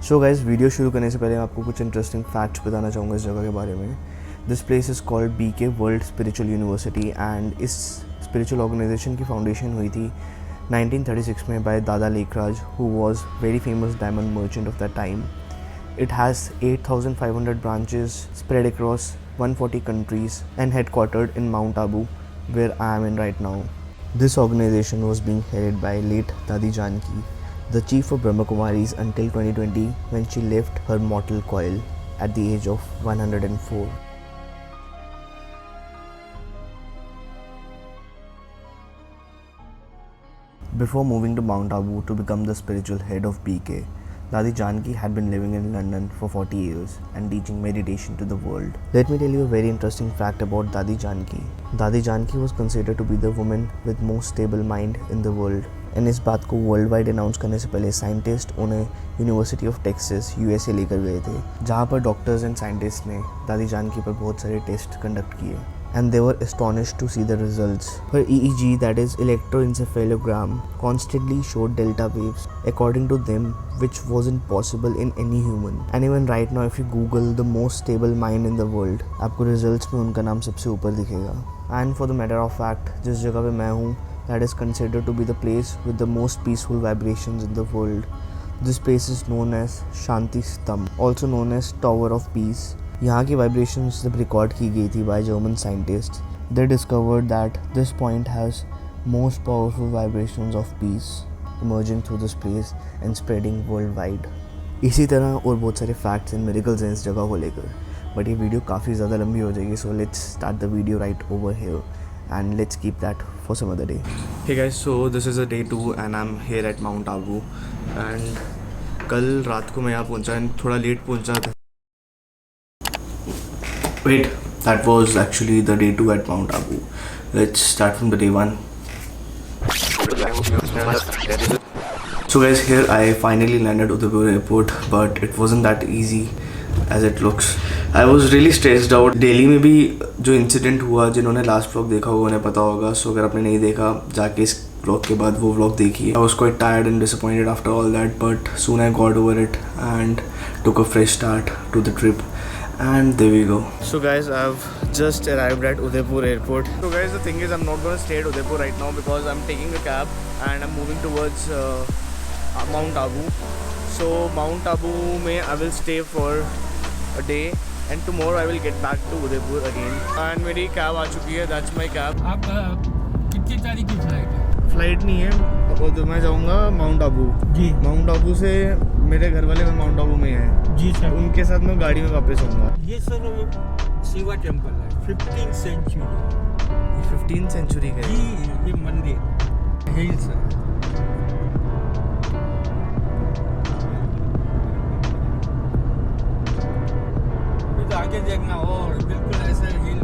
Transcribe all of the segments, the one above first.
So guys, video शुरू करने से पहले आपको कुछ इंटरेस्टिंग फैक्ट्स बताना चाहूँगा इस जगह के बारे में। This place is called BK world spiritual university and इस स्पिरिचुअल ऑर्गेनाइजेशन की फाउंडेशन हुई थी 1936 में बाय दादा Lekhraj, who was very famous diamond merchant of that time. It has 8,500 branches spread across 140 countries and headquartered in Mount Abu, where I am in right now. This organization was being headed by late Dadi Janki, the chief of Brahma Kumaris until 2020 when she left her mortal coil at the age of 104. Before moving to Mount Abu to become the spiritual head of BK, Dadi Janki had been living in London for 40 years and teaching meditation to the world. Let me tell you a very interesting fact about Dadi Janki. Dadi Janki was considered to be the woman with most stable mind in the world. And इस बात को world wide announce करने से पहले scientist उन्हें university of Texas USA लेकर गए थे, जहाँ पर डॉक्टर्स एंड साइंटिस्ट ने दादी जानकी पर बहुत सारे टेस्ट कंडक्ट किए. And they were astonished to see the results. Her EEG, that is electroencephalogram, constantly showed delta waves, according to them, which wasn't possible in any human. And even right now, if you Google the most stable mind in the world, आपको results में उनका नाम सबसे ऊपर दिखेगा. And for the matter of fact, जिस जगह पे मैं हूँ, that is considered to be the place with the most peaceful vibrations in the world. This place is known as Shanti Stham, also known as Tower of Peace. यहाँ की vibrations जब record की गई थी by German scientist, they discovered that this point has most powerful vibrations of peace emerging through this place and spreading world wide. इसी तरह और बहुत सारे फैक्ट्स एंड मिरेकल्स हैं इस जगह को लेकर, बट ये वीडियो काफ़ी ज़्यादा लंबी हो जाएगी, so let's start the video right over here and let's keep that for some other day. Hey guys, so this is a day 2 and I'm here at Mount Abu and कल रात को मैं यहाँ पहुँचा एंड थोड़ा late पहुँचा था. Wait, that was actually the day 2 at Mount Abu. Let's start from the day 1. So guys, here I finally landed Udaipur airport, but it wasn't that easy as it looks. I was really stressed out. Delhi में भी जो incident हुआ, जिन्होंने last vlog देखा होगा उन्हें पता होगा. सो अगर आपने नहीं देखा, जाके इस व्लॉग के बाद वो व्लॉग देखिए. I was quite tired and disappointed after all that, but soon I got over it and took a fresh start to the trip. And there we go. So guys, I've just arrived at Udaipur airport. So guys, the thing is, I'm not going to stay at Udaipur right now because I'm taking a cab and I'm moving towards Mount Abu. So Mount Abu में I will stay for a day and tomorrow I will get back to Udaipur again. And मेरी cab आ चुकी है. That's my cab. आप कितनी तारीख की flight है? Flight नहीं है, और तो मैं जाऊँगा माउंट आबू. जी. माउंट आबू से मेरे घर वाले में माउंट आबू में हैं. जी सर. उनके साथ मैं गाड़ी में वापस आऊँगा. ये सर शिवा टेम्पल है, 15th सेंचुरी. 15th सेंचुरी का जी, ये मंदिर हिल सर. तो आगे देखना और बिल्कुल ऐसा हिल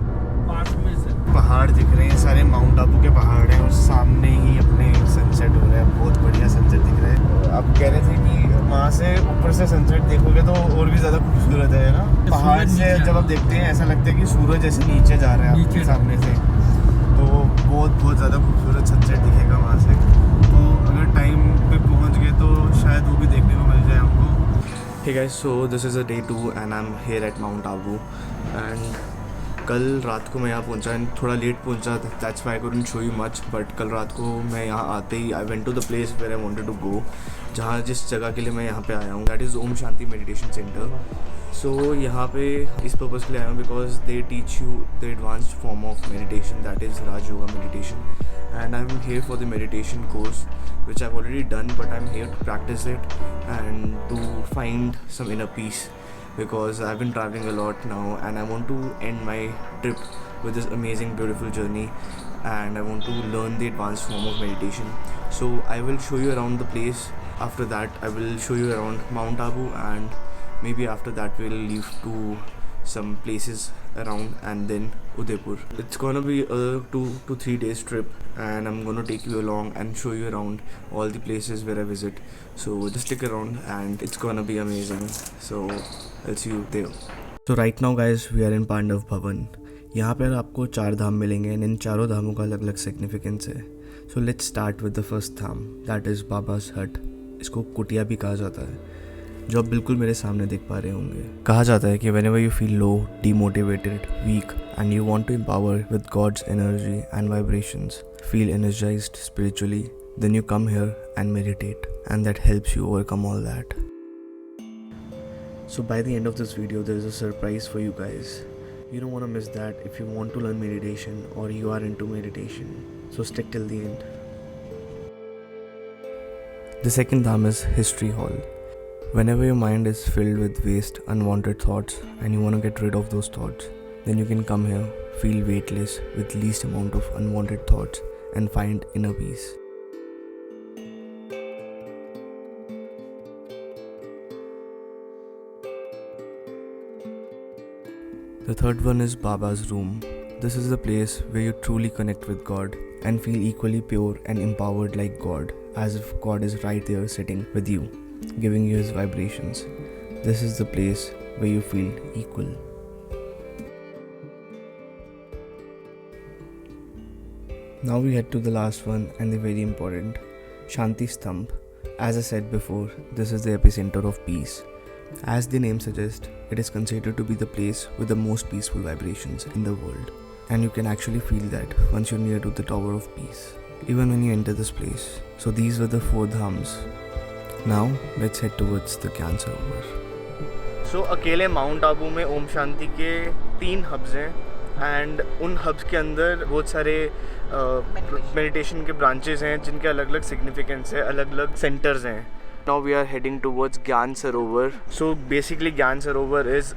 पास में सर. पहाड़ दिख रहे हैं, सारे माउंट आबू के पहाड़ हैं और सामने ही अपने सनसेट हो रहा है. बहुत बढ़िया सनसेट दिख रहा है. आप कह रहे थे कि वहाँ से ऊपर से सनसेट देखोगे तो और भी ज़्यादा खूबसूरत है ना. पहाड़ से जब आप देखते हैं ऐसा लगता है कि सूरज जैसे नीचे जा रहा है आपके सामने से, तो बहुत ज़्यादा खूबसूरत सनसेट दिखेगा वहाँ से. तो अगर टाइम पे पहुँच गए तो शायद वो भी देखने को मिल जाए हमको. Hey guys, so this is a day 2 and I'm here at Mount Abu and कल रात को मैं यहाँ पहुँचा एंड थोड़ा लेट पहुँचा. That's why I couldn't show you much. But कल रात को मैं यहाँ आते ही I went to the place where I wanted to go, जहाँ जिस जगह के लिए मैं यहाँ पे आया हूँ, that is Om Shanti meditation centre. So यहाँ पे इस पर्पज़ के लिए आया हूँ because they teach you the advanced form of meditation, that is Raj Yoga meditation. And I'm here for the meditation course, which I've already done, but I'm here to practice it and to find some inner peace, because I've been traveling a lot now and I want to end my trip with this amazing beautiful journey and I want to learn the advanced form of meditation. So I will show you around the place. After that I will show you around Mount Abu and maybe after that we'll leave to some places around and then Udaipur. It's gonna be a 2 to 3 days trip and I'm gonna take you along and show you around all the places where I visit. So just stick around and it's gonna be amazing. So I'll see you there. So right now guys, we are in Pandav Bhavan. यहाँ पर आपको 4 धाम मिलेंगे and इन चारों धामों का अलग अलग significance है. So let's start with the first Dham, that is बाबा's हट. इसको कुटिया भी कहा जाता है. जो आप बिल्कुल मेरे सामने देख पा रहे होंगे। कहा जाता है कि whenever you feel low, demotivated, weak and you want to empower with God's energy and vibrations, feel energized spiritually, then you come here and meditate, and that helps you overcome all that. So by the end of this video, there is a surprise for you guys. You don't want to miss that if you want to learn meditation or you are into meditation. So stick till the end. The second dham is History Hall. Whenever your mind is filled with waste, unwanted thoughts and you want to get rid of those thoughts, then you can come here, feel weightless with least amount of unwanted thoughts and find inner peace. The third one is Baba's room. This is the place where you truly connect with God and feel equally pure and empowered like God, as if God is right there sitting with you, giving you his vibrations. This is the place where you feel equal. Now we head to the last one and the very important, Shanti Stambh. As I said before, this is the epicenter of peace. As the name suggests, it is considered to be the place with the most peaceful vibrations in the world. And you can actually feel that once you're near to the Tower of Peace, even when you enter this place. So these were the 4 dhams. Now let's head towards the Gyan Sarovar. So अकेले mount Abu में ओम शांति के 3 hubs हैं and उन hubs के अंदर बहुत सारे meditation के ब्रांचेस हैं जिनके अलग अलग सिग्निफिकेंस है, अलग अलग सेंटर्स हैं. Now we are heading towards Gyan Sarovar. So basically Gyan Sarovar is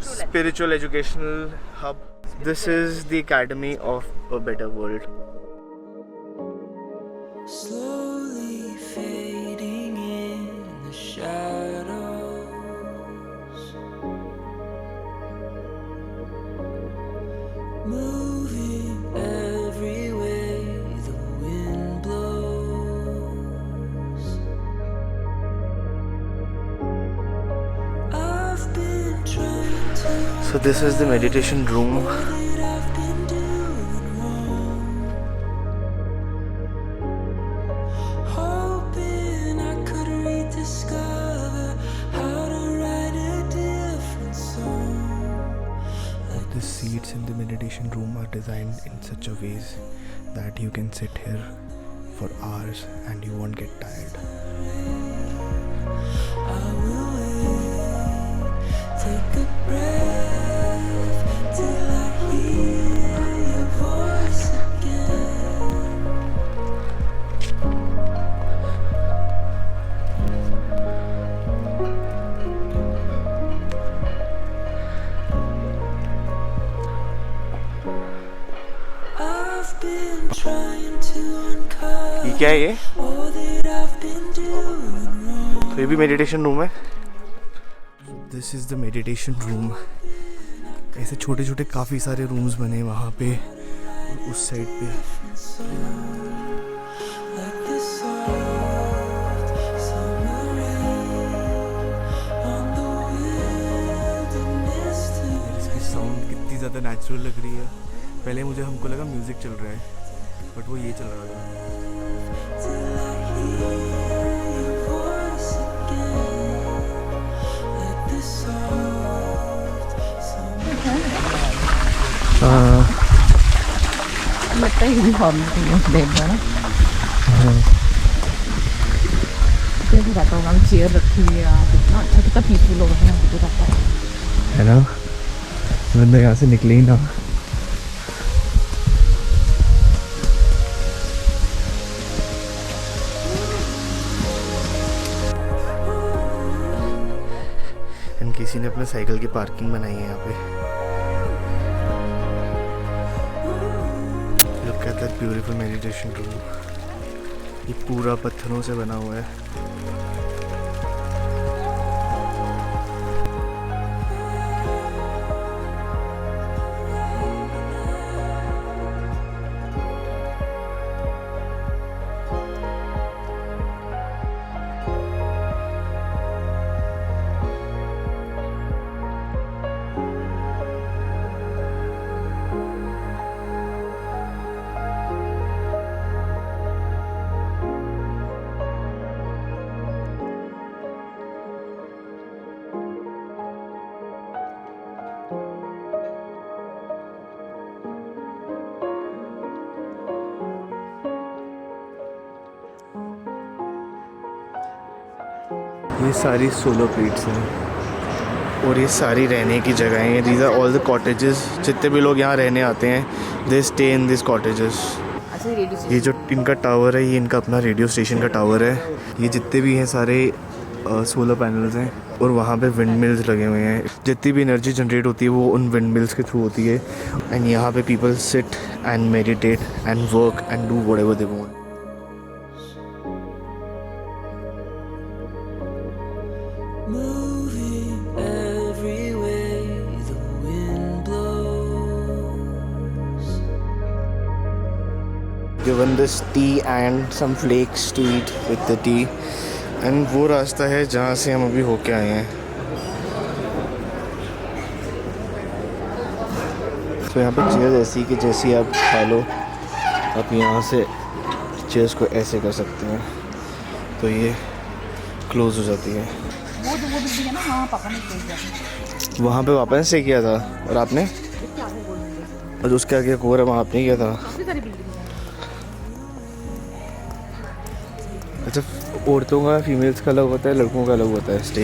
spiritual educational hub. This is the Academy of a Better World. Slowly fading in the shadows, moving every way the wind blows. I've been trying to So this is the meditation room. what I've been doing wrong, hoping I could rediscover how to write a different song. The seats in the meditation room are designed in such a ways that you can sit here for hours and you won't get tired. I will wait, take a breath till I hear your voice again. I've been trying to uncover ये क्या है ये? all that I've been doing wrong. तो ये भी meditation room है. This is the meditation room. ऐसे छोटे छोटे काफ़ी सारे रूम्स बने वहाँ पे और उस साइड पे. Like the soft summer rain on the wilderness too. इसकी साउंड कितनी ज़्यादा नेचुरल लग रही है. पहले हमको लगा म्यूज़िक चल रहा है बट वो ये चल रहा था. Till I hear your voice again. Like the soft summer लगता है यूनिफॉर्म में देख रहा ना. कैसे रहता होगा. चेयर रखी हुई है यहाँ. कितना अच्छा, कितना पीसफुल होगा यहाँ पे रहता है ना. बंदा यहाँ से निकले ही ना. किसी ने अपने साइकिल की पार्किंग बनाई है यहाँ पे. Look at that beautiful meditation room. ये पूरा पत्थरों से बना हुआ है. ये सारी सोलो प्लेट्स हैं और ये सारी रहने की जगहें हैं। These are all the cottages. जितने भी लोग यहाँ रहने आते हैं they stay in this cottages. अच्छा रेडियो ये जो इनका टावर है ये इनका अपना रेडियो स्टेशन का टावर है। ये जितने भी हैं सारे सोलर पैनल्स हैं और वहाँ पे विंड मिल्स लगे हुए हैं। जितनी भी एनर्जी जनरेट होती है वो उन विंड मिल्स के थ्रू होती है। एंड यहाँ पे people sit and meditate and work and do whatever they want. moving every way the wind blows. Given this tea and some flakes to eat with the tea. And वो रास्ता है जहाँ से हम अभी होके आए हैं। तो यहाँ पे चेयर ऐसी कि जैसी आप खा लो आप यहाँ से चेयर्स को ऐसे कर सकते हैं तो ये क्लोज हो जाती है। वो बिल्डिंग है ना वहाँ पापा ने किया था। वहाँ पे वापस से किया था और आपने और उसके आगे एक और है वहाँ आपने किया था। काफी सारी बिल्डिंग है। अच्छा औरतों का फीमेल्स का अलग होता है लड़कों का अलग होता है stay.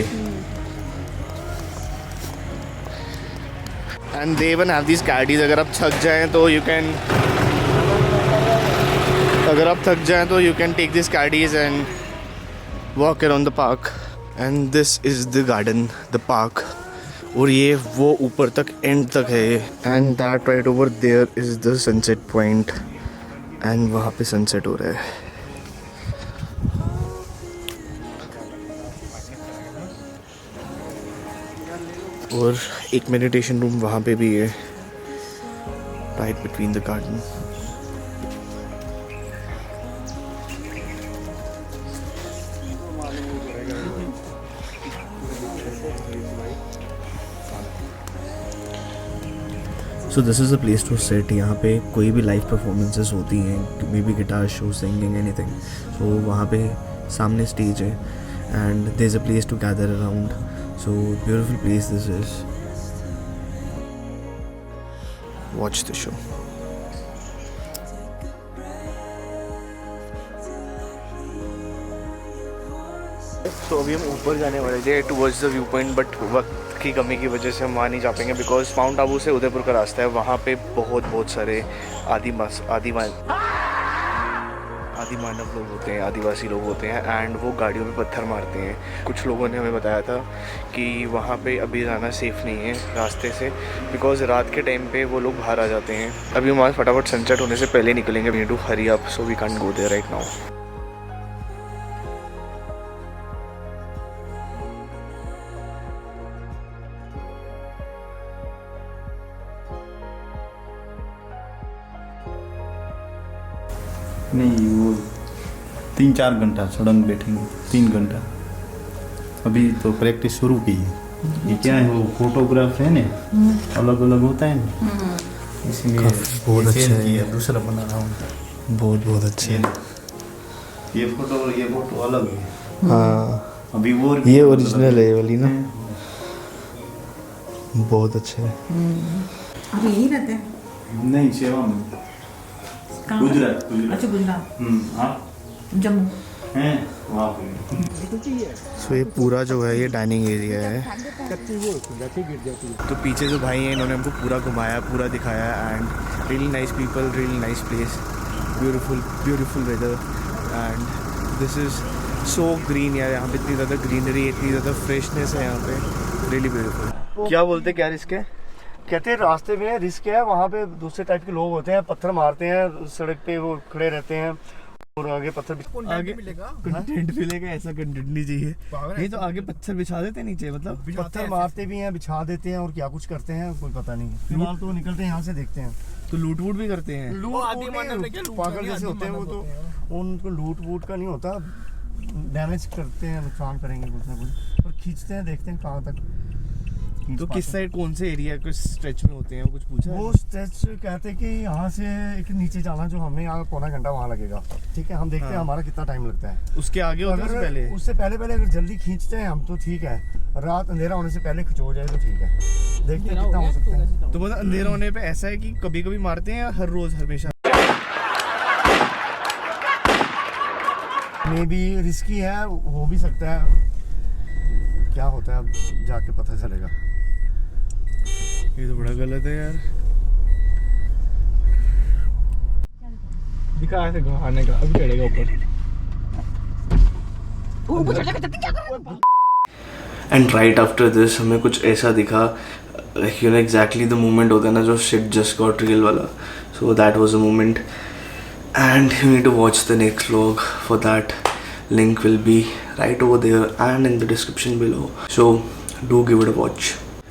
And they even have these caddies. अगर आप थक जाएं तो you can take this caddies and walk around the park. And this is the garden the park और ये वो ऊपर तक एंड तक है। And that right over there is the sunset point and वहाँ पे सनसेट हो रहा है। और एक मेडिटेशन रूम वहाँ पे भी है right between the garden. So this is a place to set. यहाँ पे कोई भी लाइव परफॉर्मेंसेस होती हैं may be guitar show singing anything. So वहाँ पे सामने स्टेज है and there is a place to gather around. So beautiful place this is. Watch the show. तो अभी हम ऊपर जाने वाले थे towards the view point but वक्त की कमी की वजह से हम वहाँ नहीं जा पाएंगे बिकॉज माउंट आबू से उदयपुर का रास्ता है। वहाँ पे बहुत सारे आदि मानव लोग होते हैं आदिवासी लोग होते हैं एंड वो गाड़ियों पे पत्थर मारते हैं। कुछ लोगों ने हमें बताया था कि वहाँ पे अभी जाना सेफ़ नहीं है रास्ते से बिकॉज रात के टाइम पे वो लोग बाहर आ जाते हैं। अभी हमारे फटाफट सनसेट होने से पहले निकलेंगे। We need to hurry up so we can't go there right now. नहीं वो 3-4 घंटा सड़क बैठेंगे 3 घंटा। अभी तो प्रैक्टिस शुरू की है। ये क्या है वो फोटोग्राफ है ना अलग अलग होता है ना इसलिए बहुत अच्छा है। दूसरा बना रहा हूँ बहुत अच्छे है। ये फोटो अलग है। हाँ अभी वो ये ओरिजिनल है ये वाली ना बहुत अच्छा है। आप यहीं रहते हैं? नहीं सेवा में गुजरात। अच्छा गुजरात। आप जम्मू हैं वहाँ पे। सो ये पूरा जो है ये डाइनिंग एरिया है। तो पीछे जो भाई हैं इन्होंने हमको पूरा घुमाया पूरा दिखाया and really nice people really nice place beautiful weather and this is so green यार। यहाँ पे इतनी ज़्यादा ग्रीनरी इतनी ज़्यादा फ्रेशनेस है यहाँ पे रियली ब्यूटीफुल। क्या बोलते क्या रिस्क है? कहते हैं रास्ते में रिस्क है। वहाँ पे दूसरे टाइप के लोग होते हैं पत्थर मारते हैं सड़क पे वो खड़े रहते हैं और आगे पत्थर आगे मिलेगा कंटेंट मिलेगा ऐसा कंटेंट नहीं चाहिए। नहीं तो आगे पत्थर बिछा देते नीचे मतलब पत्थर मारते भी हैं बिछा देते हैं और क्या कुछ करते हैं कोई पता नहीं। फिलहाल तो निकलते हैं यहाँ से देखते हैं। तो लूट वूट भी करते हैं। पागल जैसे होते हैं वो तो उनको लूट वूट का नहीं होता डैमेज करते हैं नुकसान करेंगे कुछ ना कुछ और खींचते हैं देखते हैं कहाँ तक। तो किस साइड कौन से एरिया कुछ स्ट्रेच में होते हैं कुछ पूछा वो स्ट्रेच कहते हैं कि यहाँ से एक नीचे जाना जो हमें यहाँ पौना घंटा वहाँ लगेगा। ठीक है हम देखते हैं हमारा कितना टाइम लगता है। उसके आगे होता है पहले उससे पहले अगर जल्दी खींचते हैं हम तो ठीक है। रात अंधेरा होने से पहले खिंचो जाए तो ठीक है। देखते हैं कितना हो सकता है। तो मतलब अंधेरा होने पे ऐसा है कि कभी कभी मारते हैं या हर रोज हमेशा? मे बी रिस्की है, हो भी सकता है, क्या होता है अब जाके पता चलेगा। ये तो बड़ा गलत है यार। दिखा ऐसे आने का, अभी चढ़ेगा ऊपर। एंड राइट आफ्टर दिस हमें कुछ ऐसा दिखा, you know exactly the moment होता है ना जो शिट जस्ट गॉट रियल वाला। So that was a moment and you need to watch the next vlog. For that link will be right over there and in the description below, so do give it a watch.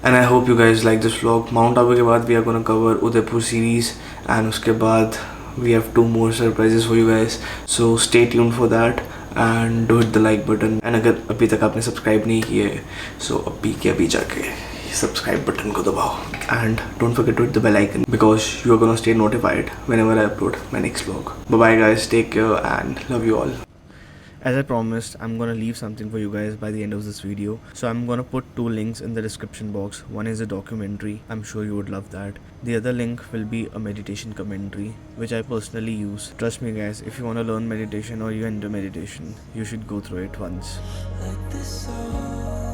And I hope you guys like this vlog. Mount Abu के बाद we are gonna cover Udaipur series and उसके बाद we have 2 more surprises for you guys, so stay tuned for that and do hit the like button. And अगर अभी तक आपने subscribe नहीं किया है so अभी के अभी जाके सब्सक्राइब बटन को दबाओ and don't forget to hit the bell icon because you are gonna stay notified whenever I upload my next vlog. Bye bye guys, take care and love you all. As I promised, I'm gonna leave something for you guys by the end of this video. So I'm gonna put 2 links in the description box. One is a documentary, I'm sure you would love that. The other link will be a meditation commentary, which I personally use. Trust me guys, if you wanna learn meditation or you're into meditation, you should go through it once. like the song.